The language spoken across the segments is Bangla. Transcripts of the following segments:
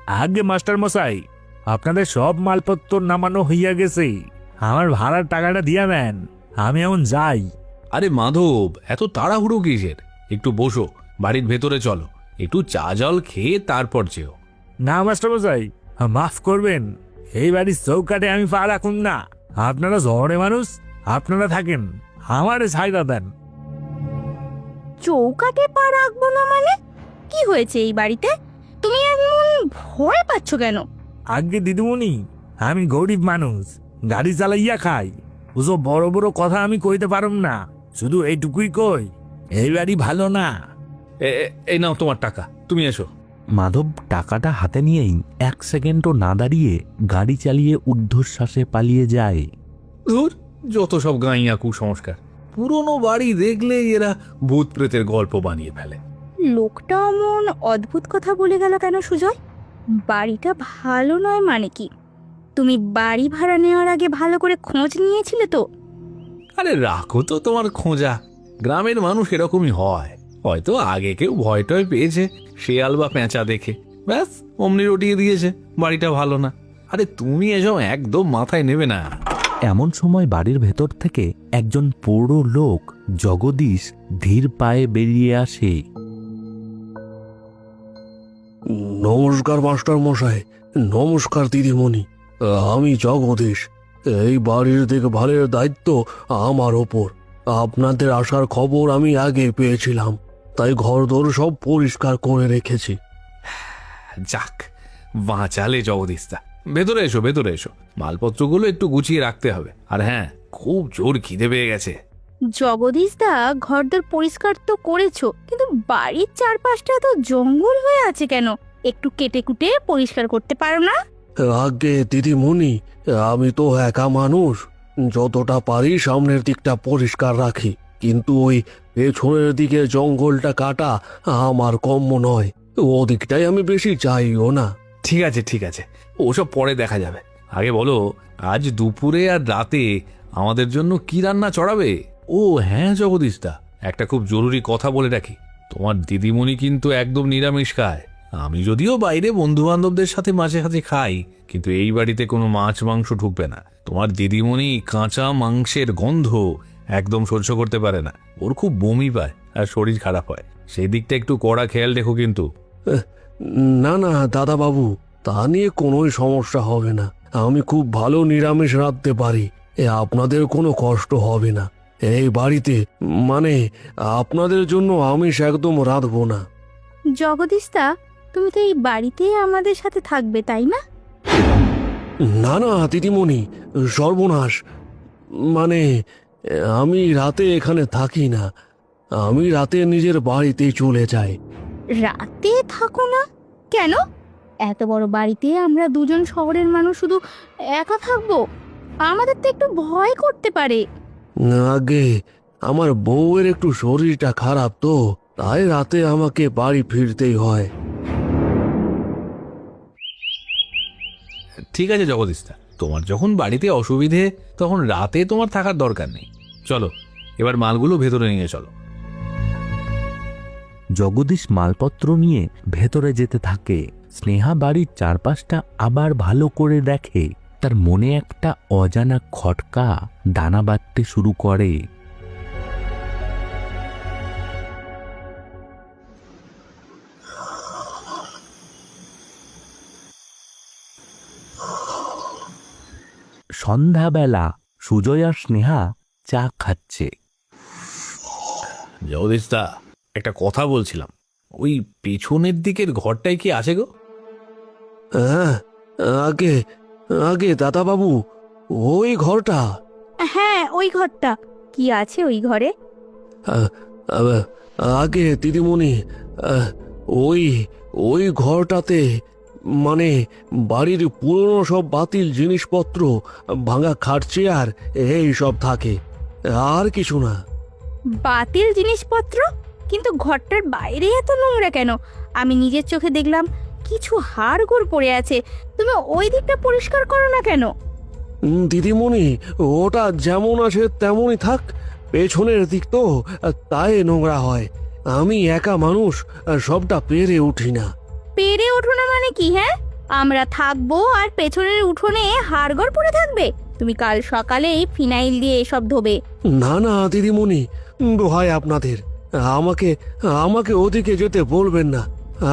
আগে মাস্টার মশাই, আপনাদের সব মালপত্র নামানো হইয়া গেছে, আমার ভাড়ার টাকাটা দিয়া দেন, আমি এখন যাই। আরে মাধব, এত তাড়াহুড়ো কিসের? একটু বসো, বাড়ির ভেতরে চলো, একটু চা জল খেয়ে তারপর যেও। না মাস্টার মশাই, মাফ করবেন, এই বাড়ির চৌকাটে আমি পা রাখুন না। আপনারা শহরে মানুষ, আপনারা থাকেন, আমারে ছাইরা দেন। চৌকাটে পা রাখবো না মানে? কি হয়েছে এই বাড়িতে? তুমি এমন ভয় পাচ্ছ কেন? আগে দিদিমণি, আমি গরিব মানুষ, গাড়ি চালাইয়া খাই, ওসব বড় বড় কথা আমি কইতে পারুম না, শুধু এইটুকুই কই, এই বাড়ি ভালো না। এই নাও তোমার টাকা, তুমি এসো। মাধব টাকাটা হাতে নিয়েই 1 সেকেন্ডও না দাঁড়িয়ে গাড়ি চালিয়ে ঊর্ধ্বশ্বাসে পালিয়ে যায়। ধুর, যত সব গাইয়া কুসংস্কার, পুরনো বাড়ি দেখলে এরা ভূত প্রেতের গল্প বানিয়ে ফেলে। লোকটা অমন অদ্ভুত কথা বলে গেল কেন সুজয়? বাড়িটা ভালো নয় মানে কি? তুমি বাড়ি ভাড়া নেওয়ার আগে ভালো করে খোঁজ নিয়েছিলে তো? আরে রাখো তো তোমার খোঁজা, গ্রামের মানুষ এরকমই হয়, হয়তো আগে কেউ ভয় টয় পেয়েছে শেয়াল বা পেঁচা দেখে, ব্যাস অমনি রটিয়ে দিয়েছে বাড়িটা ভালো না। আরে তুমি এসব একদম মাথায় নেবে না। এমন সময় বাড়ির ভেতর থেকে একজন পোড়ো লোক জগদীশ ধীর পায়ে বেরিয়ে আসে। নমস্কার মাস্টার মশাই, নমস্কার দিদিমণি, আমি জগদীশ। এই বাড়ির দেখভালের দায়িত্ব আমার ওপর। আপনাদের আসার খবর আমি আগে পেয়েছিলাম, তাই ঘরদোর সব পরিষ্কার করে রেখেছি। যাক, বাঁচালে জগদীশদা। ভেতরে এসো, ভেতরে এসো, মালপত্রগুলো একটু গুছিয়ে রাখতে হবে। আর হ্যাঁ, খুব জোর খিদে পেয়ে গেছে। জগদীশদা, ঘরদোর পরিষ্কার তো করেছো, কিন্তু বাড়ির চারপাশটা তো জঙ্গল হয়ে আছে কেন? একটু কেটে কুটে পরিষ্কার করতে পারো না? আগে দিদিমণি, আমি তো একা মানুষ, যতটা পারি সামনের দিকটা পরিষ্কার রাখি, কিন্তু ওই পেছনের দিকে জঙ্গলটা কাটা আমার কম্য নয়, ওদিকটাই আমি বেশি চাইও না। ঠিক আছে, ঠিক আছে, ওসব পরে দেখা যাবে। আগে বলো, আজ দুপুরে আর রাতে আমাদের জন্য কি রান্না চড়াবে? ও হ্যাঁ জগদীশদা, একটা খুব জরুরি কথা বলে রাখি, তোমার দিদিমণি কিন্তু একদম নিরামিষ খায়। আমি যদিও বাইরে বন্ধু বান্ধবদের সাথে মাঝে মাঝে খাই, কিন্তু এই বাড়িতে কোনো মাছ মাংস ঢুকবে না। তোমার দিদিমণি কাঁচা মাংসের গন্ধ একদম সহ্য করতে পারে না, ওর খুব বমি পায় আর শরীর খারাপ হয়। সেই দিকটা একটু কড়া খেয়াল রেখো কিন্তু। না না দাদাবাবু, তা নিয়ে কোনোই সমস্যা হবে না, আমি খুব ভালো নিরামিষ রাঁধতে পারি, আপনাদের কোনো কষ্ট হবে না। এই বাড়িতে মানে আপনাদের জন্য আমিষ একদম রাঁধবো না। জগদীশদা, তুমি তো এই বাড়িতে আমাদের সাথে থাকবে, তাই না? না না দিদিমণি, সর্বনাশ, মানে আমি রাতে এখানে থাকি না, আমি রাতে নিজের বাড়িতেই চলে যাই। রাতে থাকো না কেন? এত বড় বাড়িতে আমরা দুজন শহরের মানুষ শুধু একা থাকবো? আমাদের তো একটু ভয় করতে পারে। আগে আমার বউয়ের একটু শরীরটা খারাপ, তো তাই রাতে আমাকে বাড়ি ফিরতেই হয়। ঠিক আছে জগদীশদা, তোমার যখন বাড়িতে অসুবিধে, তখন রাতে তোমার থাকার দরকার নেই। চলো, এবার মালগুলো ভেতরে নিয়ে চলো। জগদীশ মালপত্র নিয়ে ভেতরে যেতে থাকে। স্নেহা বাড়ির চারপাশটা আবার ভালো করে দেখে। তার মনে একটা অজানা খটকা দানা বাঁধতে শুরু করে। সন্ধ্যাবেলা সুজয় আর স্নেহা চা খাচ্ছে। জগদীশদা, একটা কথা বলছিলাম, ওই পেছনের দিকের ঘরটায় কি আছে গো? হ্যাঁ, আগে আগে দাদাবাবু, ওই ঘরটা। হ্যাঁ, ওই ঘরটা। কি আছে ওই ঘরে? আহ, আহ, আগে দিদিমণি, ওই ওই ঘরটাতে মানে বাড়ির পুরনো সব বাতিল জিনিসপত্র, ভাঙা খাট চেয়ার এই সব থাকে, আর কিছু না। বাতিল জিনিসপত্র? কিন্তু ঘরটার বাইরে এত নোংরা কেন? আমি নিজের চোখে দেখলাম কিছু হাড়গোড় পড়ে আছে। তুমি ওই দিকটা পরিষ্কার করো না কেন? দিদিমণি, ওটা যেমন আছে তেমনই থাক, পেছনের দিক তো তাই নোংরা হয়, আমি একা মানুষ, সবটা পেরে উঠি না। পেরে ওঠো না মানে কি? হ্যাঁ, আমরা থাকবো আর পেছনের উঠোনে হাড়গড় পড়ে থাকবে? তুমি কাল সকালেই ফিনাইল দিয়ে এসব ধোবে। না না দিদিমণি, দোহাই আপনাদের, আমাকে আমাকে ওদিকে যেতে বলবেন না।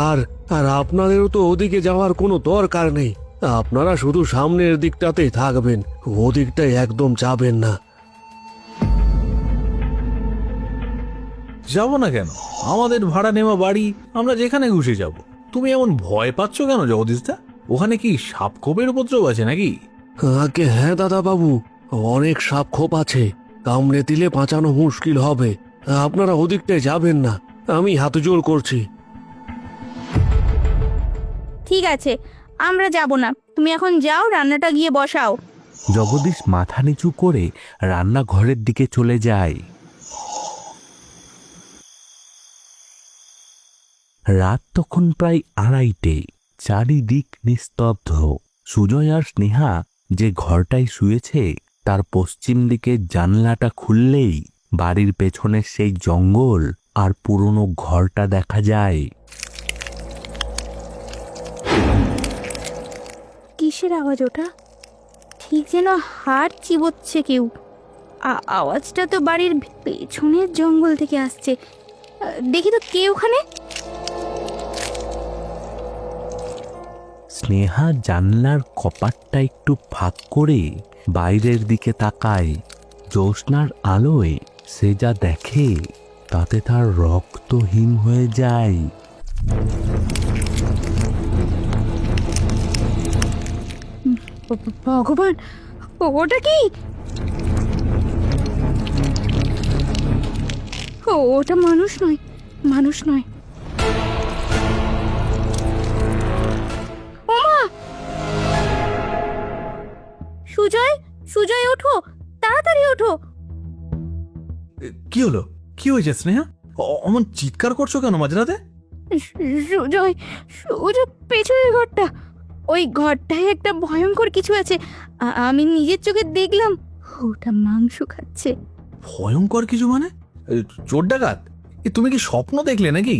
আর আর আপনাদেরও তো ওদিকে যাওয়ার কোনো দরকার নেই। আপনারা শুধু সামনের দিকটাতেই থাকবেন, ওদিকটায় একদম যাবেন না। যাব না কেন? আমাদের ভাড়া নেওয়া বাড়ি, আমরা যেখানে খুশি যাব। তুমি এমন ভয় পাচ্ছ কেন জগদীশদা? ওখানে কি সাপ খোপের উপদ্রব আছে নাকি? আগে হ্যাঁ দাদা বাবু, অনেক সাপ খোপ আছে, কামড়ে দিলে বাঁচানো মুশকিল হবে। আপনারা ওদিকটায় যাবেন না, আমি হাত জোর করছি। ঠিক আছে, আমরা যাব না। তুমি এখন যাও, রান্নাটা গিয়ে বসাও। জগদীশ মাথা নিচু করে রান্নাঘরের দিকে চলে যায়। রাত তখন প্রায় 2:30। চারিদিক নিস্তব্ধ। সুজয় আর স্নেহা যে ঘরটায় শুয়েছে তার পশ্চিম দিকের জানলাটা খুললেই বাড়ির পেছনের সেই জঙ্গল আর পুরনো ঘরটা দেখা যায়। কিসের আওয়াজ ওটা? ঠিক যেন হাড় চিবোচ্ছে কেউ। আওয়াজটা তো বাড়ির পেছনের জঙ্গল থেকে আসছে। দেখি তো কে ওখানে। স্নেহা জানলার কপাটটা একটু ফাঁক করে বাইরের দিকে তাকায়। জ্যোৎস্নার আলোয় সে যা দেখে তাতে তার রক্ত হিম হয়ে যায়। ভগবান, ওটা কি? ওটা মানুষ নয়, মানুষ নয়। ওমা! সুজয়, সুজয় ওঠো, তাড়াতাড়ি ওঠো। কি হলো? কি হয়েছে স্নেহা? অমন চিৎকার করছো কেন মাঝরাতে? সুজয়, সুজয়, পেছনের ঘরটা, ওই ঘরটায় একটা ভয়ঙ্কর কিছু আছে। আমি নিজের চোখে দেখলাম, ওটা মাংস খাচ্ছে। ভয়ঙ্কর কিছু মানে? চোর ডাকাত? তুমি কি স্বপ্ন দেখলে নাকি?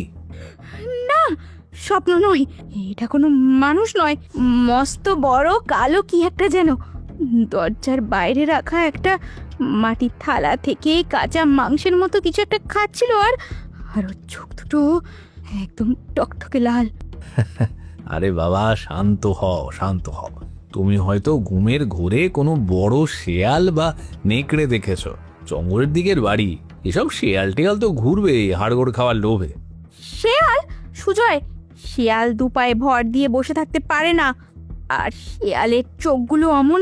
না, স্বপ্ন নয়, এটা কোনো মানুষ নয়। মস্ত বড় কালো কি একটা যেন দরজার বাইরে রাখা একটা মাটির থালা থেকে কাঁচা মাংসের মতো কিছু একটা খাচ্ছিল। আর ওর চোখ দুটো একদম টকটকে লাল। আরে বাবা, শান্ত হও, শান্ত হও। তুমি হয়তো ঘুমের ঘোরে কোনো বড় শেয়াল বা নেকড়ে দেখেছ। জঙ্গলের দিকের বাড়ি, এসব শেয়াল টেয়াল তো ঘুরবে হাড়গোড় খাওয়ার লোভে। শেয়াল? সুজয়, শিয়াল দুপায়ে ভর দিয়ে বসে থাকতে পারে না। আর শিয়ালের চোখগুলো অমন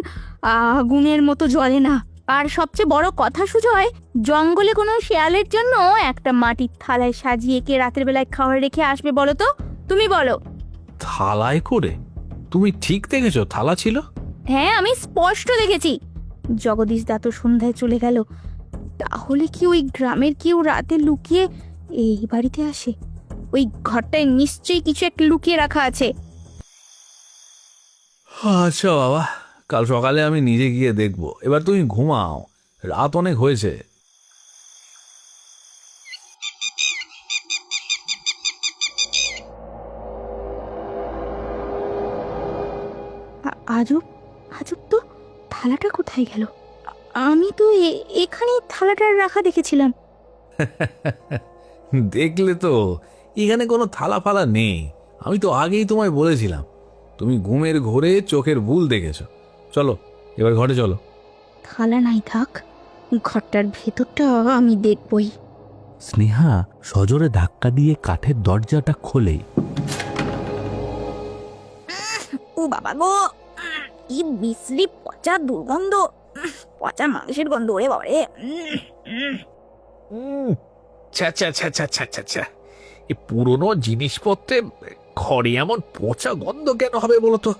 আগুনের মতো জ্বলে না। আর সবচেয়ে বড় কথা সুজয়, জঙ্গলে কোনো শিয়ালের জন্য একটা মাটির থালায় সাজিয়ে কে রাতের বেলায় খাবার রেখে আসবে বলো তো? তুমি বলো। থালায় করে? তুমি ঠিক দেখেছো থালা ছিল? হ্যাঁ, আমি স্পষ্ট দেখেছি। জগদীশ দা তো সন্ধ্যায় চলে গেল। তাহলে কি ওই গ্রামের কেউ রাতে লুকিয়ে এই বাড়িতে আসে? ওই ঘরটায় নিশ্চয়ই কিছু একটা লুকিয়ে রাখা আছে। আচ্ছা বাবা, কাল সকালে আমি নিজে গিয়ে দেখব। এবার তুমি ঘুমাও, রাত অনেক হয়েছে। আজব, আজব তো, থালাটা কোথায় গেল? আমি তো এখানে থালাটা রাখা দেখেছিলাম। দেখলে তো, এখানে কোনো থালা ফালা নেই। আমি তো আগেই তোমায় বলেছিলাম, তুমি ঘুমের ঘোরে চোখের ভুল দেখেছো। চলো এবার ঘরে চলো। থালা নাই থাক, ঘরটার ভেতরটা আমি দেখবই। স্নেহা সজোরে ধাক্কা দিয়ে কাঠের দরজাটা খোলে। ও বাবা গো, কি বিশ্রী পচা দুর্গন্ধ, পচা মাংসের গন্ধ। ওরে বাবারে! এই পুরনো জিনিসপত্রে ঘরে এমন পচা গন্ধ কেন হবে বলো তো?